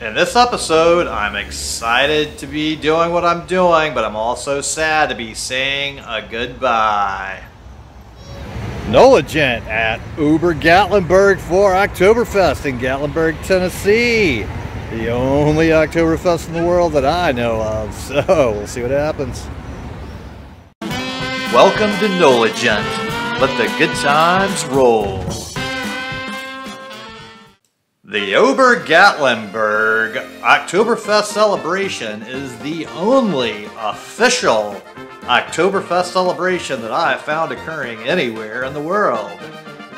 In this episode, I'm excited to be doing what I'm doing, but I'm also sad to be saying a goodbye. NOLA Gent at Ober Gatlinburg for Oktoberfest in Gatlinburg, Tennessee. The only Oktoberfest in the world that I know of, so we'll see what happens. Welcome to NOLA Gent. Let the good times roll. The Ober Gatlinburg Oktoberfest celebration is the only official Oktoberfest celebration that I have found occurring anywhere in the world.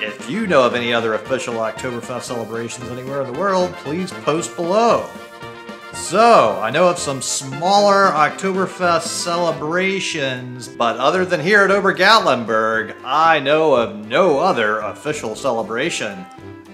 If you know of any other official Oktoberfest celebrations anywhere in the world, please post below. So, I know of some smaller Oktoberfest celebrations, but other than here at Ober Gatlinburg, I know of no other official celebration.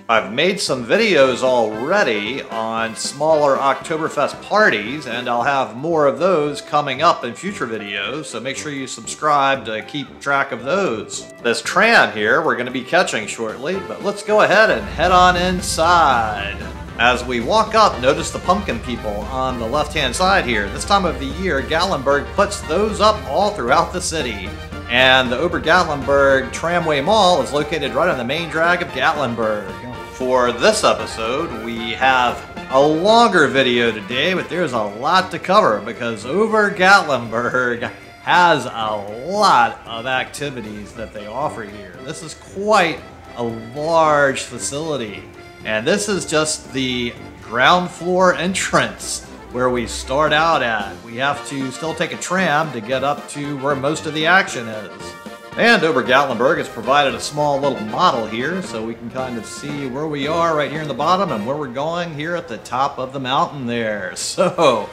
I've made some videos already on smaller Oktoberfest parties, and I'll have more of those coming up in future videos, so make sure you subscribe to keep track of those. This tram here we're going to be catching shortly, but let's go ahead and head on inside. As we walk up, notice the pumpkin people on the left-hand side here. This time of the year, Gatlinburg puts those up all throughout the city. And the Ober Gatlinburg Tramway Mall is located right on the main drag of Gatlinburg. For this episode, we have a longer video today, but there's a lot to cover because Ober Gatlinburg has a lot of activities that they offer here. This is quite a large facility, and this is just the ground floor entrance where we start out at. We have to still take a tram to get up to where most of the action is. And Ober Gatlinburg has provided a small little model here so we can kind of see where we are right here in the bottom and where we're going here at the top of the mountain there. So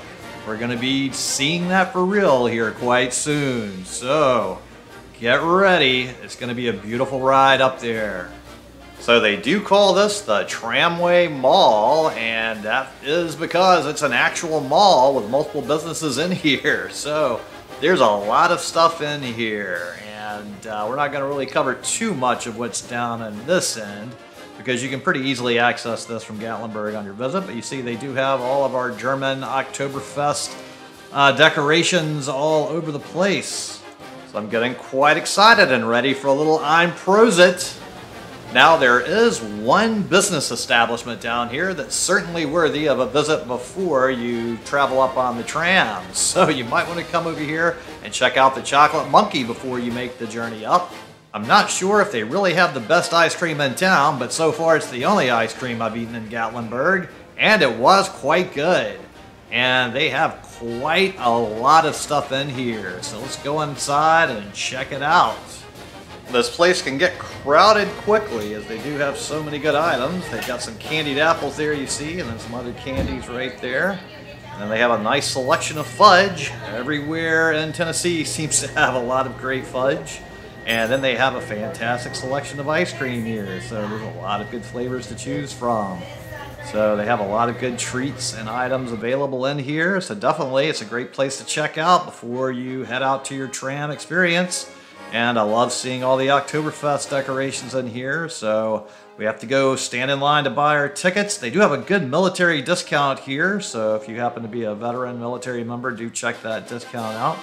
we're going to be seeing that for real here quite soon. So get ready. It's going to be a beautiful ride up there. So they do call this the Tramway Mall, and that is because it's an actual mall with multiple businesses in here. So there's a lot of stuff in here. And we're not going to really cover too much of what's down on this end because you can pretty easily access this from Gatlinburg on your visit. But you see they do have all of our German Oktoberfest decorations all over the place. So I'm getting quite excited and ready for a little Ein Prosit. Now there is one business establishment down here that's certainly worthy of a visit before you travel up on the tram. So you might want to come over here and check out the Chocolate Monkey before you make the journey up. I'm not sure if they really have the best ice cream in town, but so far it's the only ice cream I've eaten in Gatlinburg, and it was quite good. And they have quite a lot of stuff in here, so let's go inside and check it out. This place can get crowded quickly as they do have so many good items. They've got some candied apples there you see, and then some other candies right there. And then they have a nice selection of fudge. Everywhere in Tennessee seems to have a lot of great fudge. And then they have a fantastic selection of ice cream here. So there's a lot of good flavors to choose from. So they have a lot of good treats and items available in here. So definitely it's a great place to check out before you head out to your tram experience. And I love seeing all the Oktoberfest decorations in here, so we have to go stand in line to buy our tickets. They do have a good military discount here, so if you happen to be a veteran military member, do check that discount out.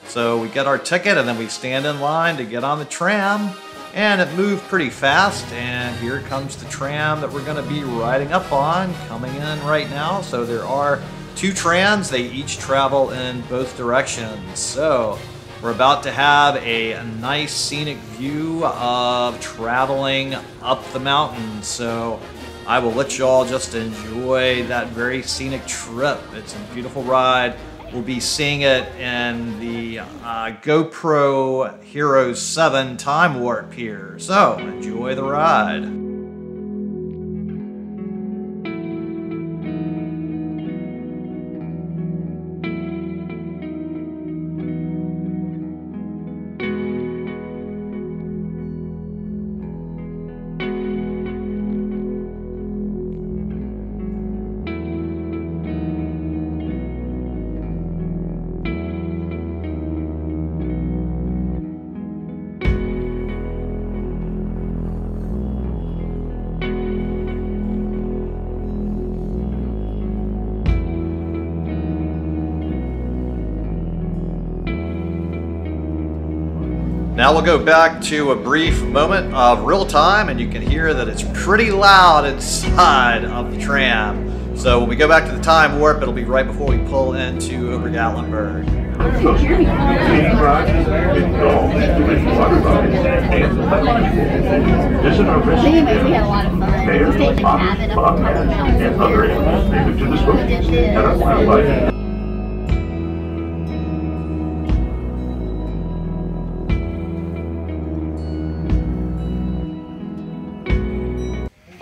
So we get our ticket and then we stand in line to get on the tram, and it moved pretty fast, and here comes the tram that we're going to be riding up on, coming in right now. So there are two trams, they each travel in both directions. So we're about to have a nice scenic view of traveling up the mountain, so I will let you all just enjoy that very scenic trip. It's a beautiful ride. We'll be seeing it in the GoPro Hero 7 Time Warp here, so enjoy the ride. Now we'll go back to a brief moment of real time, and you can hear that it's pretty loud inside of the tram. So when we go back to the time warp, it'll be right before we pull into Ober Gatlinburg. Anyways, we had a lot of fun. We stayed in a cabin up in the mountains and other animals native to the Smoky and our wildlife.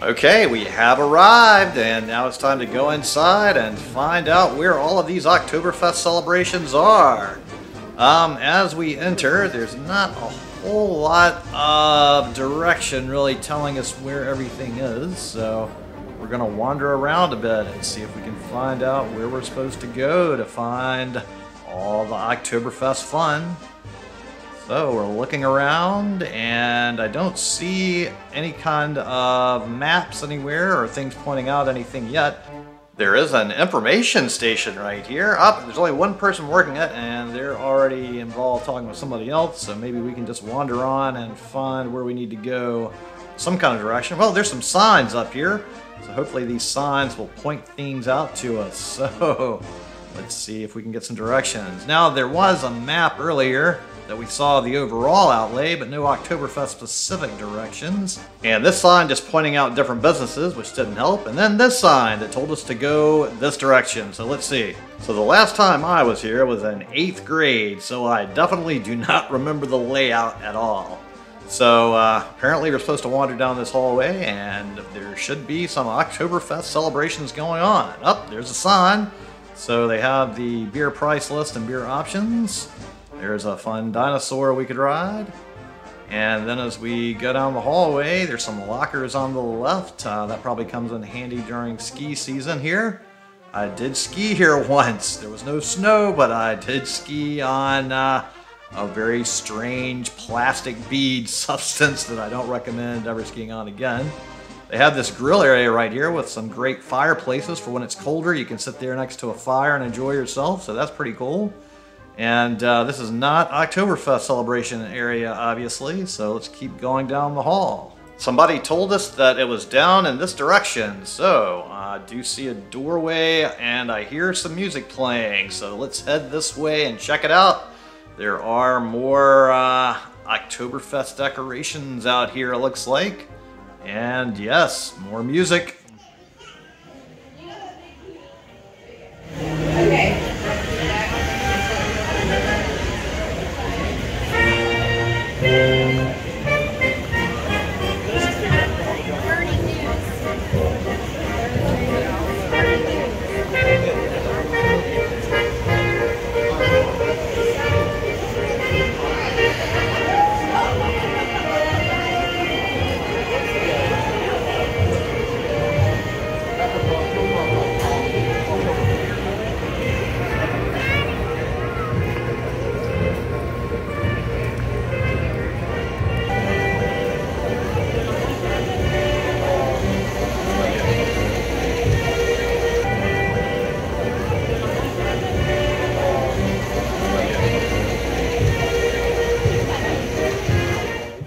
Okay, we have arrived, and now it's time to go inside and find out where all of these Oktoberfest celebrations are. As we enter, there's not a whole lot of direction really telling us where everything is, so we're going to wander around a bit and see if we can find out where we're supposed to go to find all the Oktoberfest fun. So we're looking around, and I don't see any kind of maps anywhere or things pointing out anything yet. There is an information station right here. There's only one person working it, and they're already involved talking with somebody else, so maybe we can just wander on and find where we need to go, some kind of direction. Well, there's some signs up here, so hopefully these signs will point things out to us. So let's see if we can get some directions. Now, there was a map earlier that we saw the overall outlay, but no Oktoberfest specific directions. And this sign just pointing out different businesses, which didn't help. And then this sign that told us to go this direction. So let's see. So the last time I was here was in 8th grade, so I definitely do not remember the layout at all. So apparently we're supposed to wander down this hallway, and there should be some Oktoberfest celebrations going on. Oh, there's a sign. So they have the beer price list and beer options. There's a fun dinosaur we could ride. And then as we go down the hallway, there's some lockers on the left. That probably comes in handy during ski season here. I did ski here once. There was no snow, but I did ski on a very strange plastic bead substance that I don't recommend ever skiing on again. They have this grill area right here with some great fireplaces for when it's colder. You can sit there next to a fire and enjoy yourself, so that's pretty cool. And this is not Oktoberfest celebration area, obviously, so let's keep going down the hall. Somebody told us that it was down in this direction, so I do see a doorway and I hear some music playing, so let's head this way and check it out. There are more Oktoberfest decorations out here, it looks like. And yes, more music. Okay.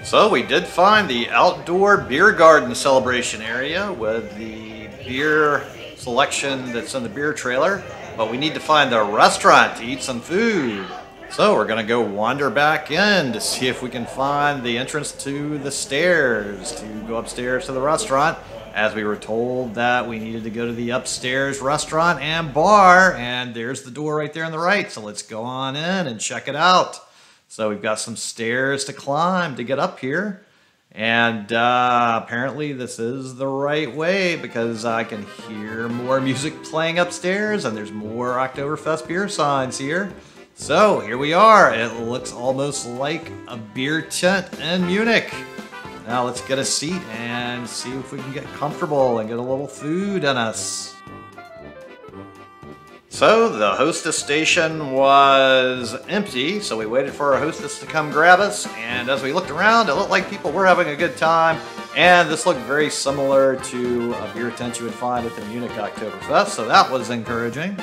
So we did find the outdoor beer garden celebration area with the beer selection that's in the beer trailer, but we need to find the restaurant to eat some food. So we're gonna go wander back in to see if we can find the entrance to the stairs to go upstairs to the restaurant, as we were told that we needed to go to the upstairs restaurant and bar, and there's the door right there on the right. So let's go on in and check it out. So we've got some stairs to climb to get up here, and apparently this is the right way because I can hear more music playing upstairs and there's more Oktoberfest beer signs here. So here we are. It looks almost like a beer tent in Munich. Now let's get a seat and see if we can get comfortable and get a little food in us. So the hostess station was empty, so we waited for our hostess to come grab us, and as we looked around, it looked like people were having a good time, and this looked very similar to a beer tent you would find at the Munich Oktoberfest, so that was encouraging.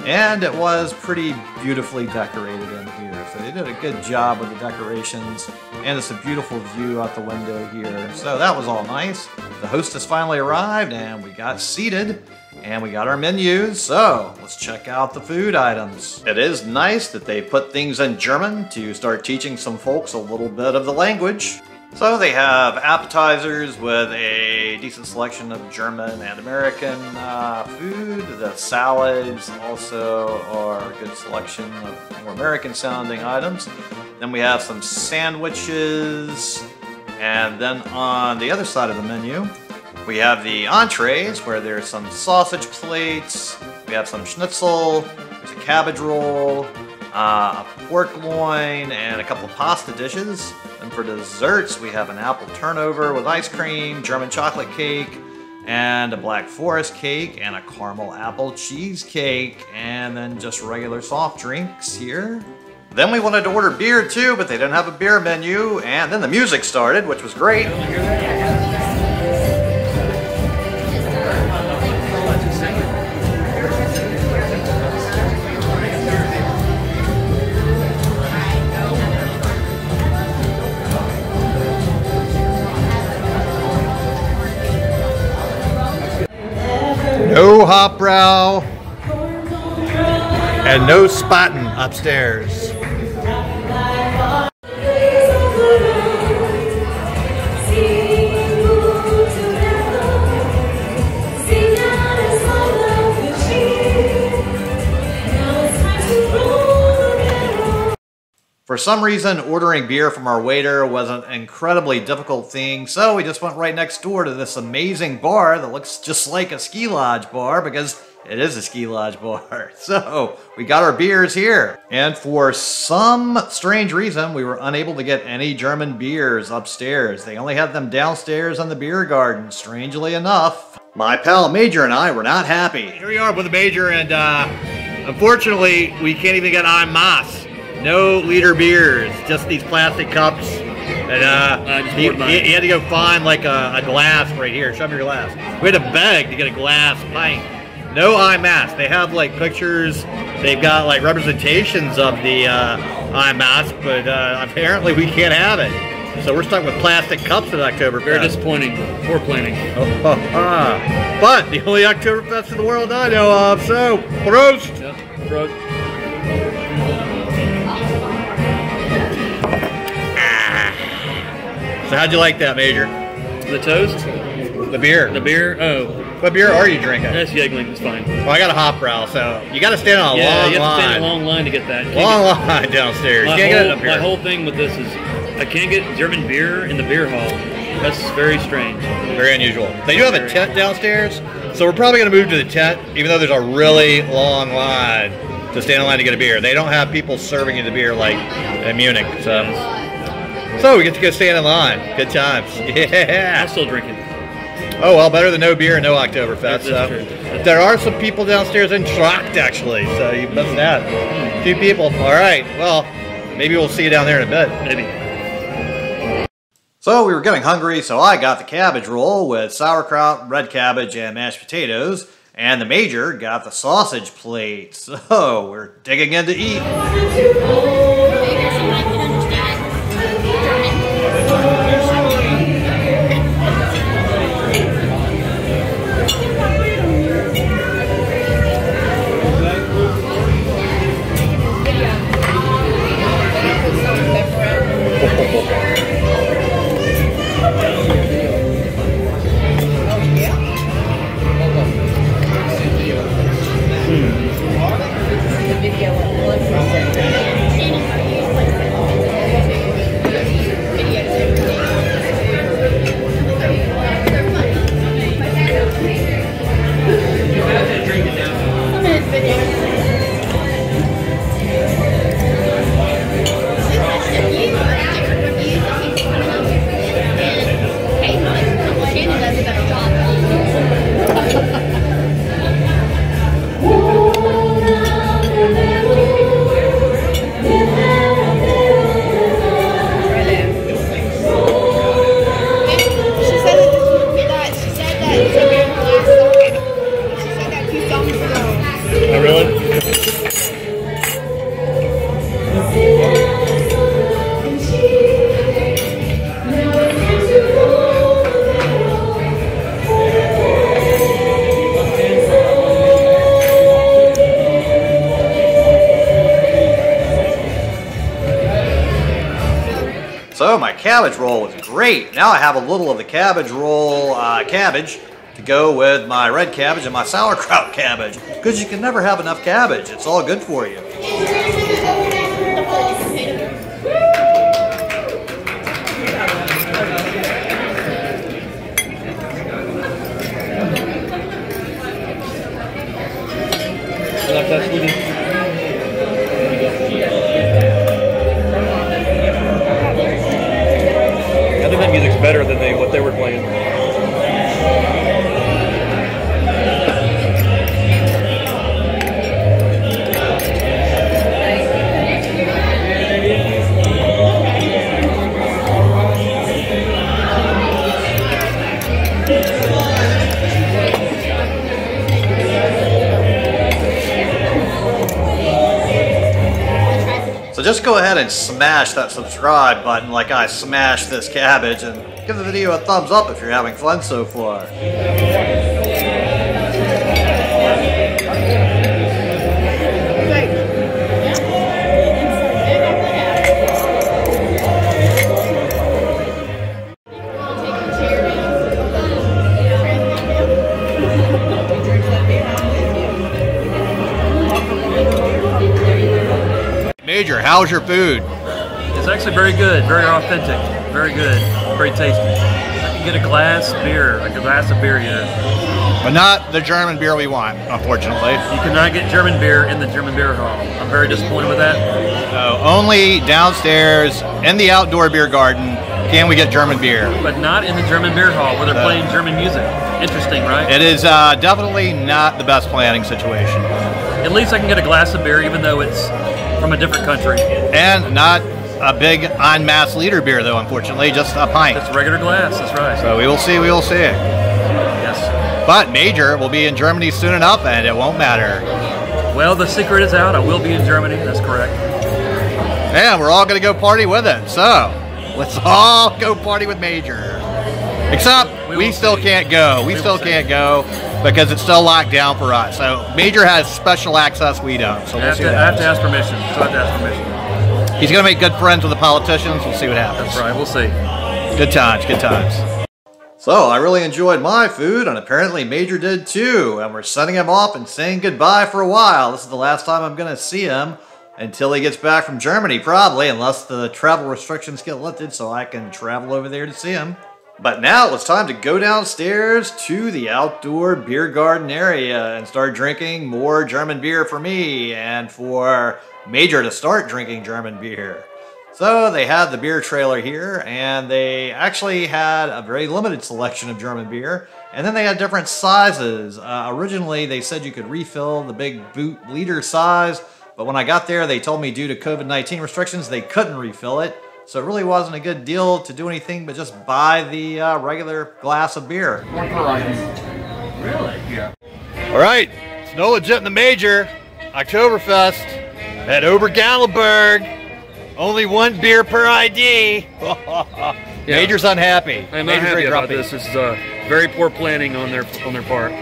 And it was pretty beautifully decorated in here, so They did a good job with the decorations, and it's a beautiful view out the window here. So that was all nice. The hostess finally arrived, and we got seated, and we got our menus. So let's check out the food items. It is nice that they put things in German to start teaching some folks a little bit of the language. So they have appetizers with a decent selection of German and American food. The salads also are a good selection of more American sounding items. Then we have some sandwiches. And then on the other side of the menu, we have the entrees where there's some sausage plates. We have some schnitzel, there's a cabbage roll, a pork loin, and a couple of pasta dishes. And for desserts, we have an apple turnover with ice cream, German chocolate cake, and a black forest cake, and a caramel apple cheesecake, and then just regular soft drinks here. Then we wanted to order beer too, but they didn't have a beer menu, and then the music started, which was great. No hop brow and no spotting upstairs. For some reason, ordering beer from our waiter was an incredibly difficult thing, so we just went right next door to this amazing bar that looks just like a ski lodge bar, because it is a ski lodge bar. So we got our beers here. And for some strange reason, we were unable to get any German beers upstairs. They only had them downstairs in the beer garden, strangely enough. My pal Major and I were not happy. Here we are with the Major, and unfortunately, we can't even get en masse. No liter beers, just these plastic cups. And he had to go find like a glass right here. Show me your glass. We had to beg to get a glass pint. No IMAS. They have like pictures. They've got like representations of the IMAS, but apparently we can't have it. So we're stuck with plastic cups at Oktoberfest. Very disappointing. Poor planning. But the only Oktoberfest in the world I know of. So Prost. Yep. Prost. So how'd you like that, Major? The toast? The beer. The beer? Oh. What beer are you drinking? That's Gatlinburg. It's fine. Well, I got a hop brow, so you got to stand on a long line. Yeah, you have to stand in a long line to get that. Long line downstairs. You can't get it up here. My whole thing with this is I can't get German beer in the beer hall. That's very strange. Very unusual. They do have a tent downstairs, so we're probably going to move to the tent, even though there's a really long line to stand in line to get a beer. They don't have people serving you the beer like in Munich, so we get to go stand in line. Good times. Yeah. I'm still drinking. Oh, well, better than no beer and no Oktoberfest. That's true. There are some people downstairs in Tracht, actually, so you missed that. 2 people. All right. Well, maybe we'll see you down there in a bit. Maybe. So we were getting hungry, so I got the cabbage roll with sauerkraut, red cabbage, and mashed potatoes. And the Major got the sausage plate. So we're digging in to eat. So my cabbage roll was great. Now I have a little of the cabbage roll cabbage to go with my red cabbage and my sauerkraut cabbage, because you can never have enough cabbage. It's all good for you. I think that music's better than what they were playing. So just go ahead and smash that subscribe button like I smashed this cabbage, and give the video a thumbs up if you're having fun so far. Major, how's your food? It's actually very good, very authentic, very good, very tasty. I can get a glass of beer here. But not the German beer we want, unfortunately. You cannot get German beer in the German beer hall. I'm very disappointed with that. So only downstairs in the outdoor beer garden can we get German beer. But not in the German beer hall where they're playing German music. Interesting, right? It is definitely not the best planning situation. At least I can get a glass of beer even though it's from a different country. And not a big en masse liter beer though, unfortunately, just a pint. It's a regular glass, that's right. So we will see, we will see. Yes. But Major will be in Germany soon enough and it won't matter. Well, the secret is out. I will be in Germany, that's correct. And we're all gonna go party with it, so let's all go party with Major. Except we still can't go. We still can't go because it's still locked down for us. So Major has special access, we don't. So we'll see what happens. I have to ask permission. So I have to ask permission. He's going to make good friends with the politicians. We'll see what happens. That's right. We'll see. Good times, good times. So I really enjoyed my food, and apparently Major did too. And we're sending him off and saying goodbye for a while. This is the last time I'm going to see him until he gets back from Germany, probably, unless the travel restrictions get lifted so I can travel over there to see him. But now it was time to go downstairs to the outdoor beer garden area and start drinking more German beer for me and for Major to start drinking German beer. So they had the beer trailer here, and they actually had a very limited selection of German beer, and then they had different sizes. Originally they said you could refill the big boot liter size, but when I got there they told me due to COVID-19 restrictions they couldn't refill it. So it really wasn't a good deal to do anything but just buy the regular glass of beer. Really? Yeah. All right, it's NOLA Gent and the Major, Oktoberfest at Ober Gatlinburg. Only one beer per ID. Major's unhappy. I'm not happy about this. This is very poor planning on their part.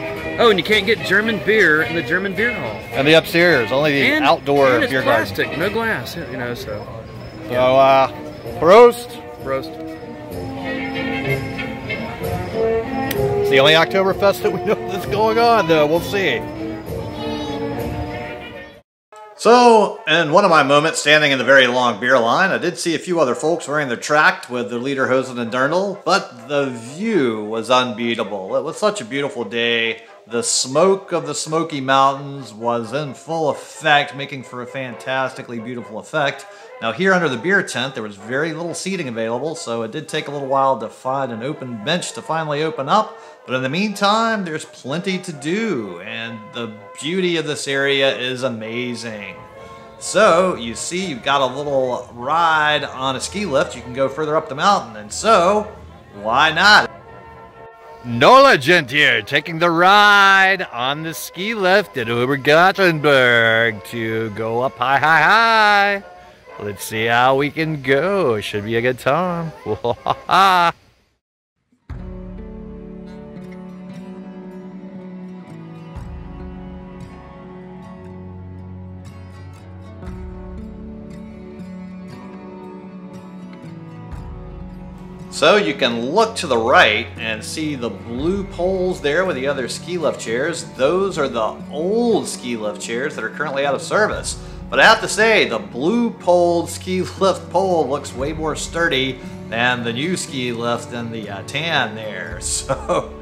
Oh, and you can't get German beer in the German beer hall. And the upstairs, only the outdoor and it's beer plastic, garden. no glass, you know, so. So, Prost. Prost. It's the only Oktoberfest that we know that's going on, though. We'll see. So, in one of my moments standing in the very long beer line, I did see a few other folks wearing their tract with their lederhosen and dirndl, but the view was unbeatable. It was such a beautiful day. The smoke of the Smoky Mountains was in full effect, making for a fantastically beautiful effect. Now here under the beer tent, there was very little seating available, so it did take a little while to find an open bench to finally open up. But in the meantime, there's plenty to do, and the beauty of this area is amazing. So, you see, you've got a little ride on a ski lift. You can go further up the mountain, and so, why not? NOLA Gent here, taking the ride on the ski lift at Ober Gatlinburg to go up high. Let's see how we can go. Should be a good time. So you can look to the right and see the blue poles there with the other ski lift chairs. Those are the old ski lift chairs that are currently out of service. But I have to say, the blue poled ski lift pole looks way more sturdy than the new ski lift in the tan there. So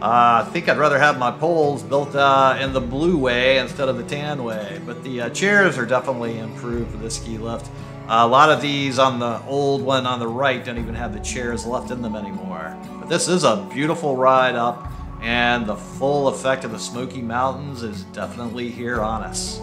I think I'd rather have my poles built in the blue way instead of the tan way. But the chairs are definitely improved for this ski lift. A lot of these on the old one on the right don't even have the chairs left in them anymore. But this is a beautiful ride up, and the full effect of the Smoky Mountains is definitely here on us.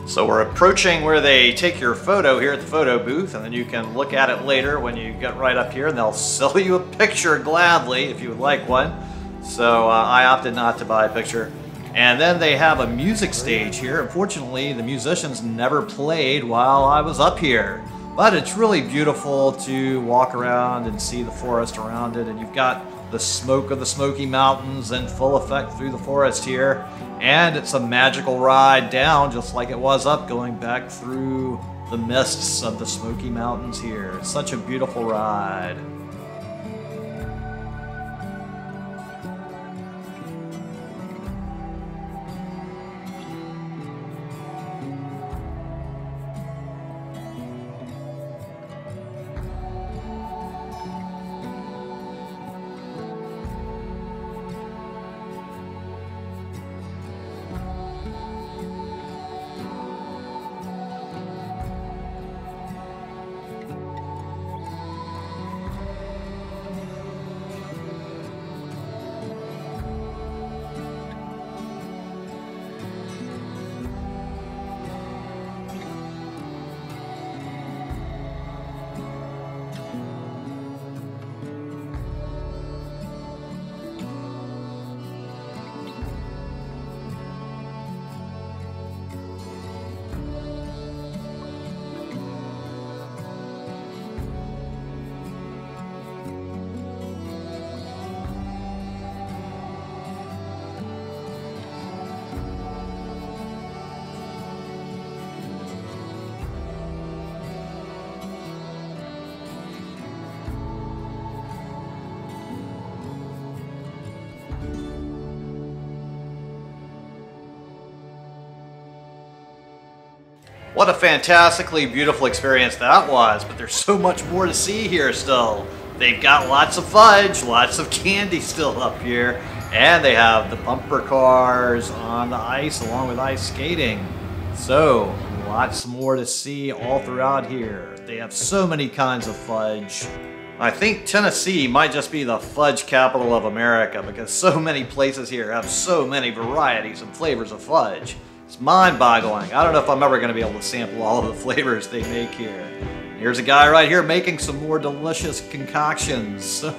So we're approaching where they take your photo here at the photo booth, and then you can look at it later when you get right up here, and they'll sell you a picture gladly if you would like one. So I opted not to buy a picture. And then they have a music stage here. Unfortunately, the musicians never played while I was up here. But it's really beautiful to walk around and see the forest around it, and you've got the smoke of the Smoky Mountains in full effect through the forest here. And it's a magical ride down just like it was up, going back through the mists of the Smoky Mountains here. It's such a beautiful ride. What a fantastically beautiful experience that was, but there's so much more to see here still. They've got lots of fudge, lots of candy still up here, and they have the bumper cars on the ice along with ice skating. So, lots more to see all throughout here. They have so many kinds of fudge. I think Tennessee might just be the fudge capital of America because so many places here have so many varieties and flavors of fudge. It's mind-boggling. I don't know if I'm ever going to be able to sample all of the flavors they make here. Here's a guy right here making some more delicious concoctions. So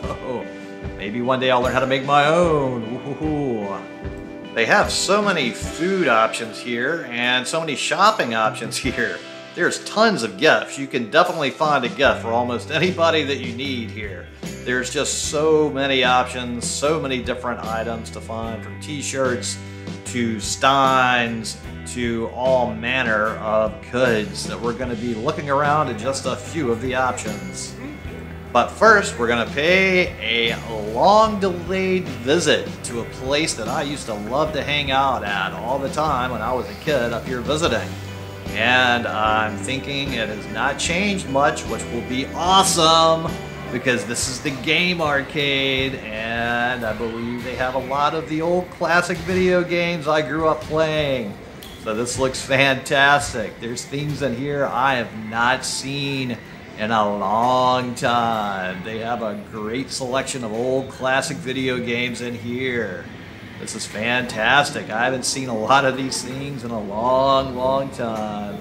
maybe one day I'll learn how to make my own. Ooh. They have so many food options here and so many shopping options here. There's tons of gifts. You can definitely find a gift for almost anybody that you need here. There's just so many options, so many different items to find, from t-shirts to steins to all manner of goods that we're going to be looking around at just a few of the options. But first, we're going to pay a long-delayed visit to a place that I used to love to hang out at all the time when I was a kid up here visiting. And I'm thinking it has not changed much, which will be awesome because this is the game arcade, and I believe they have a lot of the old classic video games I grew up playing. So this looks fantastic. There's things in here I have not seen in a long time. They have a great selection of old classic video games in here. This is fantastic. I haven't seen a lot of these things in a long time.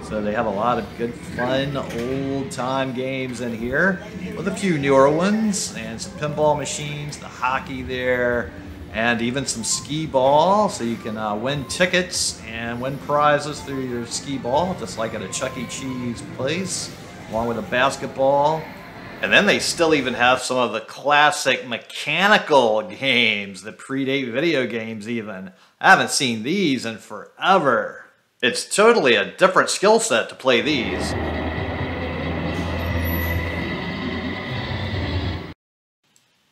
So they have a lot of good, fun, old-time games in here with a few newer ones and some pinball machines, the hockey there, and even some skee ball, so you can win tickets and win prizes through your skee ball, just like at a Chuck E. Cheese place, along with a basketball. And then they still even have some of the classic mechanical games that predate video games even. I haven't seen these in forever. It's totally a different skill set to play these.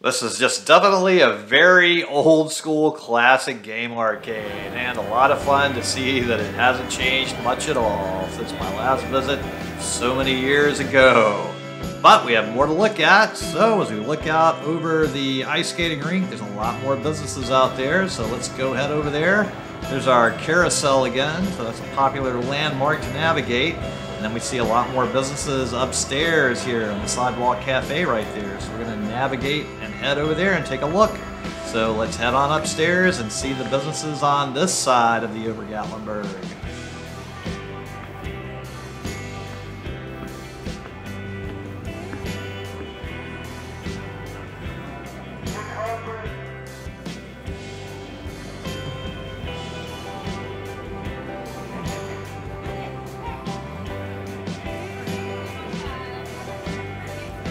This is just definitely a very old school classic game arcade, and a lot of fun to see that it hasn't changed much at all since my last visit so many years ago. But we have more to look at, so as we look out over the ice skating rink, there's a lot more businesses out there, so let's go head over there. There's our carousel again, so that's a popular landmark to navigate. And then we see a lot more businesses upstairs here in the Sidewalk Cafe right there. So we're going to navigate and head over there and take a look. So let's head on upstairs and see the businesses on this side of the Ober Gatlinburg.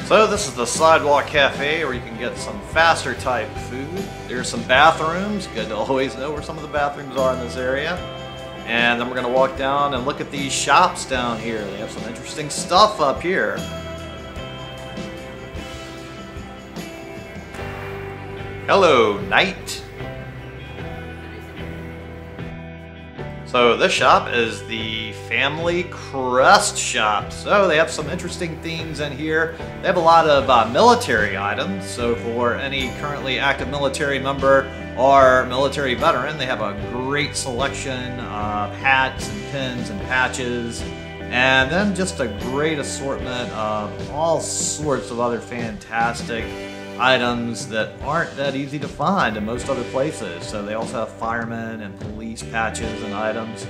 So this is the Sidewalk Cafe where you can get some faster type food. There's some bathrooms. Good to always know where some of the bathrooms are in this area. And then we're going to walk down and look at these shops down here. They have some interesting stuff up here. Hello, Knight. So this shop is the Family Crest shop. So they have some interesting things in here. They have a lot of military items. So for any currently active military member or military veteran, they have a great selection of hats and pins and patches. And then just a great assortment of all sorts of other fantastic items that aren't that easy to find in most other places. So they also have firemen and police patches and items.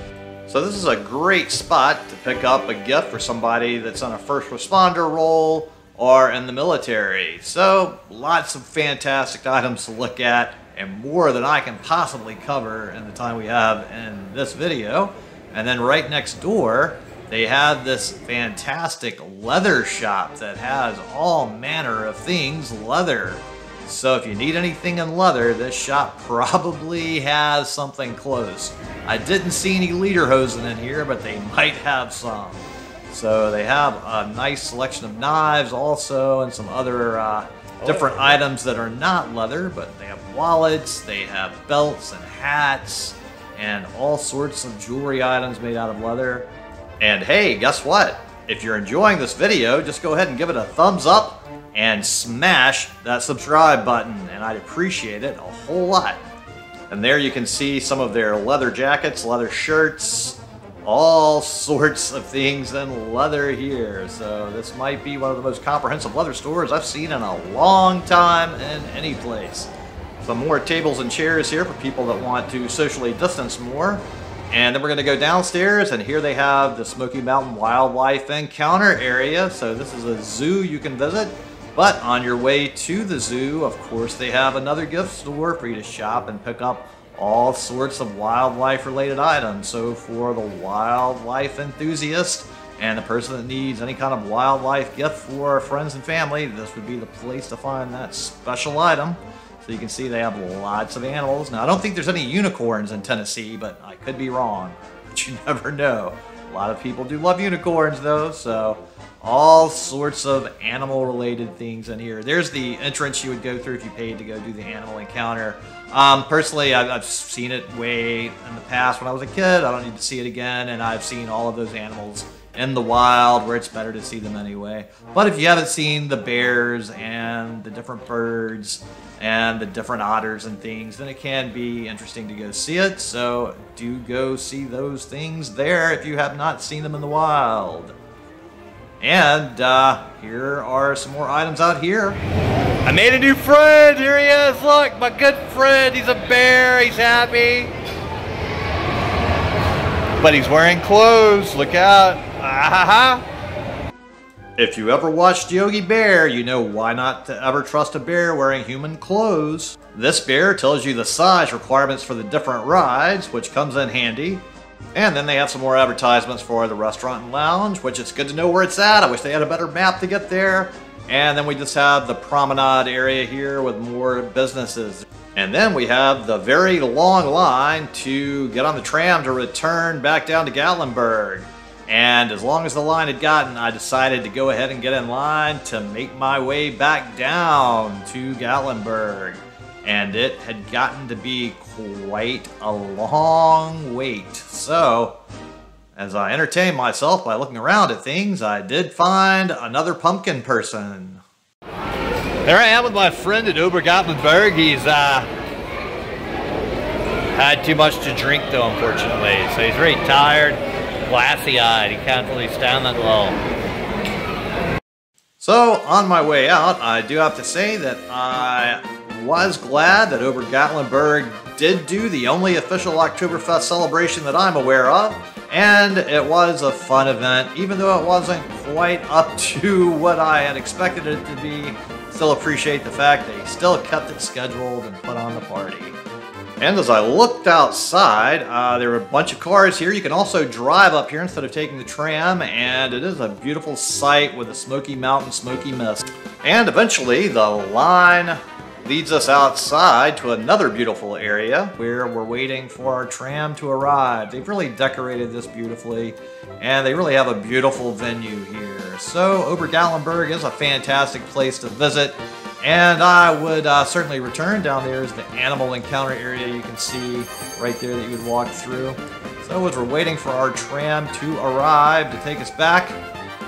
So this is a great spot to pick up a gift for somebody that's on a first responder role or in the military. So lots of fantastic items to look at, and more than I can possibly cover in the time we have in this video. And then right next door, they have this fantastic leather shop that has all manner of things leather. So if you need anything in leather, this shop probably has something close. I didn't see any lederhosen in here, but they might have some. So they have a nice selection of knives also, and some other different items that are not leather, but they have wallets, they have belts and hats, and all sorts of jewelry items made out of leather. And hey, guess what? If you're enjoying this video, just go ahead and give it a thumbs up and smash that subscribe button, and I'd appreciate it a whole lot. And there you can see some of their leather jackets, leather shirts, all sorts of things in leather here. So this might be one of the most comprehensive leather stores I've seen in a long time in any place. Some more tables and chairs here for people that want to socially distance more. And then we're going to go downstairs, and here they have the Smoky Mountain Wildlife Encounter area. So this is a zoo you can visit. But on your way to the zoo, of course, they have another gift store for you to shop and pick up all sorts of wildlife related items. So for the wildlife enthusiast and the person that needs any kind of wildlife gift for friends and family, this would be the place to find that special item. So you can see they have lots of animals. Now, I don't think there's any unicorns in Tennessee, but I could be wrong. But you never know. A lot of people do love unicorns, though, so all sorts of animal-related things in here. There's the entrance you would go through if you paid to go do the animal encounter. Personally, I've seen it way in the past when I was a kid. I don't need to see it again, and I've seen all of those animals in the wild where it's better to see them anyway. But if you haven't seen the bears and the different birds and the different otters and things, then it can be interesting to go see it. So do go see those things there if you have not seen them in the wild. And here are some more items out here. I made a new friend. Here he is. Look, my good friend. He's a bear. He's happy. But he's wearing clothes. Look out. Ah-ha-ha. If you ever watched Yogi Bear, you know why not to ever trust a bear wearing human clothes. This bear tells you the size requirements for the different rides, which comes in handy. And then they have some more advertisements for the restaurant and lounge, which it's good to know where it's at. I wish they had a better map to get there. And then we just have the promenade area here with more businesses. And then we have the very long line to get on the tram to return back down to Gatlinburg. And as long as the line had gotten, I decided to go ahead and get in line to make my way back down to Gatlinburg. And it had gotten to be quite a long wait. So, as I entertained myself by looking around at things, I did find another pumpkin person. There I am with my friend at Ober Gatlinburg. He's had too much to drink though, unfortunately. So he's very tired, glassy-eyed. He can't really stand that long. So, on my way out, I do have to say that I was glad that Ober Gatlinburg did do the only official Oktoberfest celebration that I'm aware of. And it was a fun event, even though it wasn't quite up to what I had expected it to be. Still appreciate the fact they still kept it scheduled and put on the party. And as I looked outside, there were a bunch of cars here. You can also drive up here instead of taking the tram, and it is a beautiful sight with the Smoky Mountains smoky mist. And eventually the line leads us outside to another beautiful area where we're waiting for our tram to arrive. They've really decorated this beautifully, and they really have a beautiful venue here. So Ober Gatlinburg is a fantastic place to visit, and I would certainly return. Down there is the animal encounter area you can see right there that you would walk through. So as we're waiting for our tram to arrive to take us back,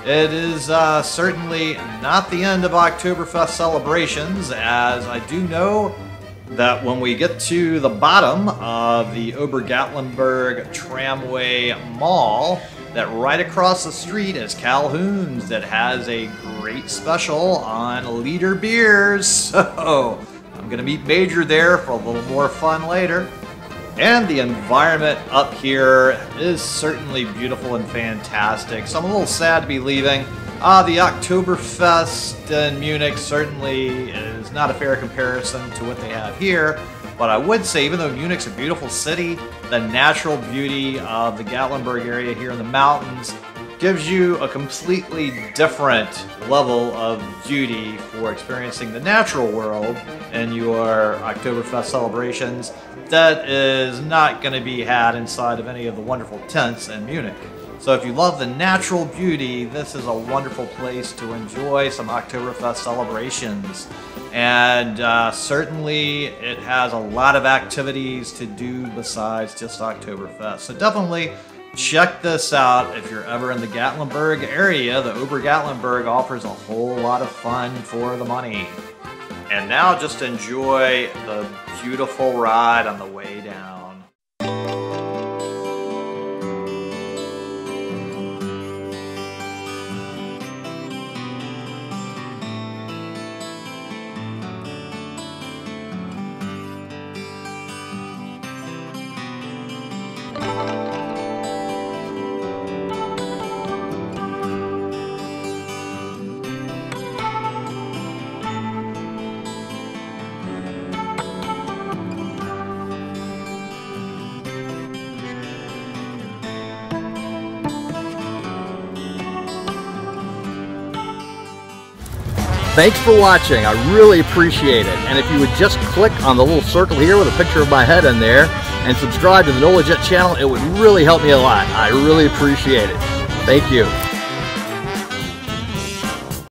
it is certainly not the end of Oktoberfest celebrations, as I do know that when we get to the bottom of the Ober Gatlinburg Tramway Mall, that right across the street is Calhoun's that has a great special on liter beers. So I'm going to meet Major there for a little more fun later. And the environment up here is certainly beautiful and fantastic. So I'm a little sad to be leaving. The Oktoberfest in Munich certainly is not a fair comparison to what they have here. But I would say, even though Munich's a beautiful city, the natural beauty of the Gatlinburg area here in the mountains gives you a completely different level of beauty for experiencing the natural world in your Oktoberfest celebrations that is not going to be had inside of any of the wonderful tents in Munich. So if you love the natural beauty, this is a wonderful place to enjoy some Oktoberfest celebrations. And certainly it has a lot of activities to do besides just Oktoberfest. So definitely check this out if you're ever in the Gatlinburg area. The Ober Gatlinburg offers a whole lot of fun for the money. And now just enjoy the beautiful ride on the way down. Thanks for watching. I really appreciate it. And if you would just click on the little circle here with a picture of my head in there and subscribe to the NOLA Gent channel, it would really help me a lot. I really appreciate it. Thank you.